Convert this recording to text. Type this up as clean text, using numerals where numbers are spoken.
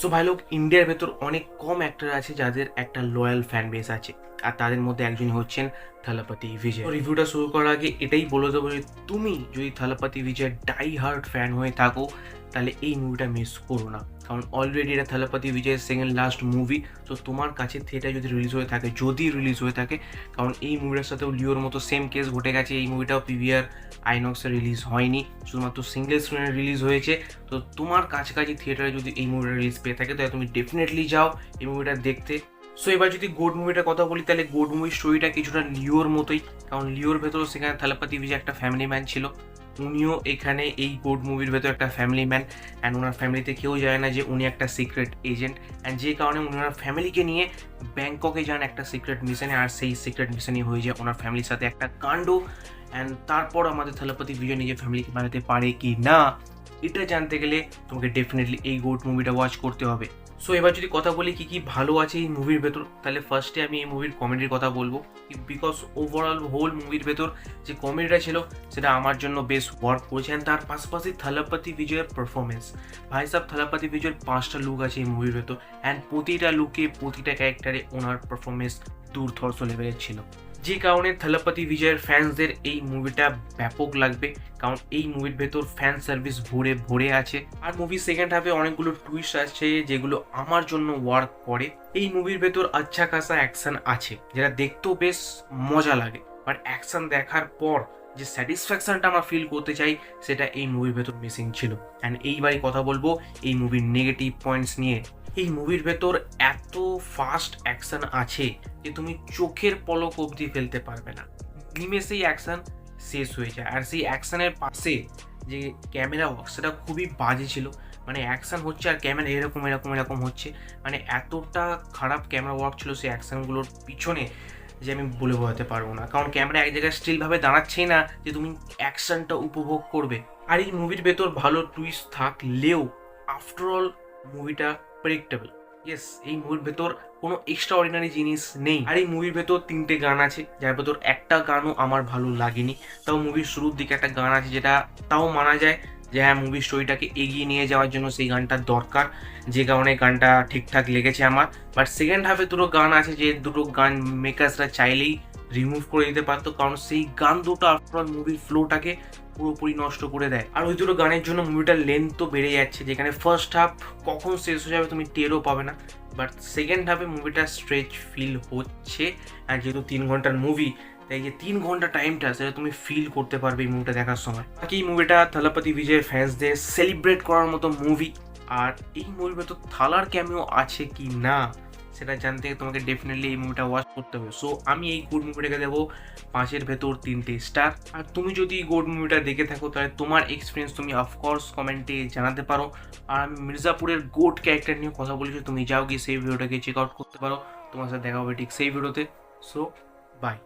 So ভাই লোক, ইন্ডিয়ার ভেতর অনেক কম অ্যাক্টর আছে যাদের একটা লয়াল ফ্যান বেস আছে, আর তাদের মধ্যে একজন হচ্ছেন থালাপতি বিজয়। রিভিউটা শুরু করার আগে এটাই বলে দেবো যে তুমি যদি থালাপতি বিজয়ের ডাই হার্ট ফ্যান হয়ে থাকো তাহলে এই মুভিটা মিস করো না, কারণ অলরেডি এটা থালাপতি বিজয়ের সেকেন্ড লাস্ট মুভি। তো তোমার কাছে থিয়েটার যদি রিলিজ হয়ে থাকে, কারণ এই মুভিটার সাথেও লিওর মতো সেম কেস ঘটে গেছে। এই মুভিটাও পিভিআর আইনক্সে রিলিজ হয়নি, শুধুমাত্র সিঙ্গেল স্ক্রিনে রিলিজ হয়েছে। তো তোমার কাছাকাছি থিয়েটারে যদি এই মুভিটা রিলিজ পেয়ে থাকে তাহলে তুমি ডেফিনেটলি যাও এই মুভিটা দেখতে। সো এবার যদি গোড মুভিটার কথা বলি, তাহলে গোড মুভির স্টোরিটা কিছুটা লিওর মতোই, কারণ লিওর ভেতরও সেখানে থালাপতি বিজয় একটা ফ্যামিলি ম্যান ছিল, উনিও এখানে এই গোড মুভির ভেতর একটা ফ্যামিলি ম্যান। অ্যান্ড ওনার ফ্যামিলিতে কেউ জানে না যে উনি একটা সিক্রেট এজেন্ট, অ্যান্ড যে কারণে উনি ওনার ফ্যামিলিকে নিয়ে ব্যাংককে যান একটা সিক্রেট মিশনে, আর সেই সিক্রেট মিশনই হয়ে যায় ওনার ফ্যামিলির সাথে একটা কাণ্ড। অ্যান্ড তারপর আমাদের থালাপতি বিজয় নিজের ফ্যামিলিকে বানাতে পারে কি না, এটা জানতে গেলে তোমাকে ডেফিনেটলি এই গোট মুভিটা ওয়াচ করতে হবে। সো এবার যদি কথা বলি কি কি ভালো আছে এই মুভির ভেতর, তাহলে ফার্স্টে আমি এই মুভির কমেডির কথা বলবো, বিকজ ওভারঅল হোল মুভির ভেতর যে কমেডিটা ছিল সেটা আমার জন্য বেশ ওয়ার্ক করেছে। অ্যান্ড তার পাশাপাশি থালাপতি বিজয়ের পারফরমেন্স, ভাই সাহেব থালাপতি বিজয়ের 5টা লুক আছে এই মুভির ভেতর, অ্যান্ড প্রতিটা লুকে প্রতিটা ক্যারেক্টারে ওনার পারফরমেন্স দুর্ধর্ষ লেভেলের ছিল, যে কারণে থালাপতি বিজয়ের ফ্যান্সদের এই মুভিটা ব্যাপক লাগবে, কারণ এই মুভির ভেতর ফ্যান সার্ভিস ভরে ভরে আছে। আর মুভির সেকেন্ড হাফে অনেকগুলো টুইস্ট আছে যেগুলো আমার জন্য ওয়ার্ক করে। এই মুভির ভেতর আচ্ছা খাসা অ্যাকশন আছে যেটা দেখতেও বেশ মজা লাগে, বাট অ্যাকশন দেখার পর যে স্যাটিসফ্যাকশনটা আমরা ফিল করতে চাই সেটা এই মুভির ভেতর মিসিং ছিল। অ্যান্ড এইবারই কথা বলবো এই মুভির নেগেটিভ পয়েন্টস নিয়ে। এই মুভির ভেতর এত ফাস্ট অ্যাকশন আছে যে তুমি চোখের পলক অবধি ফেলতে পারবে না, নিমেষেই অ্যাকশন শেষ হয়ে যায়। আর সেই অ্যাকশনের পাশে যে ক্যামেরা ওয়ার্ক সেটা খুবই বাজে ছিল, মানে অ্যাকশন হচ্ছে আর ক্যামেরা এরকম এরকম এরকম হচ্ছে, মানে এতটা খারাপ ক্যামেরা ওয়ার্ক ছিল সেই অ্যাকশনগুলোর পিছনে যে আমি বলে বোঝাতে পারবো না, কারণ ক্যামেরা এক জায়গায় স্টিলভাবে দাঁড়াচ্ছেই না যে তুমি অ্যাকশনটা উপভোগ করবে। আর এই মুভির ভেতর ভালো টুইস্ট থাকলেও আফটারঅল মুভিটা প্রেডিক্টেবল। ইয়েস, এই মুভির ভেতর কোনো এক্সট্রা অর্ডিনারি জিনিস নেই। আর এই মুভির ভেতর 3টে গান আছে যার ভেতর একটা গানও আমার ভালো লাগেনি। তাও মুভির শুরুর দিকে একটা গান আছে যেটা তাও মানা যায় যে হ্যাঁ মুভির স্টোরিটাকে এগিয়ে নিয়ে যাওয়ার জন্য সেই গানটার দরকার, যে কারণে গানটা ঠিকঠাক লেগেছে আমার। বাট সেকেন্ড হাফে দুটো গান আছে যে দুটো গান মেকার্সরা চাইলেই রিমুভ করে দিতে পারতো, কারণ সেই গান দুটো আফটারঅল মুভির ফ্লোটাকে পুরোপুরি নষ্ট করে দেয়। আর ওই দুটো গানের জন্য মুভিটার লেন্থ তো বেড়ে যাচ্ছে, যেখানে ফার্স্ট হাফ কখন শেষ হয়ে যাবে তুমি টেরও পাবে না, বাট সেকেন্ড হাফে মুভিটা স্ট্রেচ ফিল হচ্ছে। আর যেহেতু 3 ঘন্টার মুভি, তাই যে 3 ঘন্টা টাইমটা সেটা তুমি ফিল করতে পারবে এই মুভিটা দেখার সময়। বাকি এই মুভিটা থালাপতি বিজয়ের ফ্যান্সদের সেলিব্রেট করার মতো মুভি। আর এই মুভির ভেতর থালার ক্যামিও আছে কি না সেটা জানতে তোমাকে ডেফিনেটলি এই মুভিটা ওয়াচ করতে হবে। সো আমি এই গুড মুভিটাকে দেবো 5-এর ভেতর 3টে স্টার। আর তুমি যদি গুড মুভিটা দেখে থাকো তাহলে তোমার এক্সপিরিয়েন্স তুমি অফকোর্স কমেন্টে জানাতে পারো। আর আমি মির্জাপুরের গোট ক্যারেক্টার নিয়ে কথা বলেছি, তুমি যাও গিয়ে সেই ভিডিওটাকে চেক আউট করতে পারো। তোমার সাথে দেখা হবে ঠিক সেই ভিডিওতে। So by.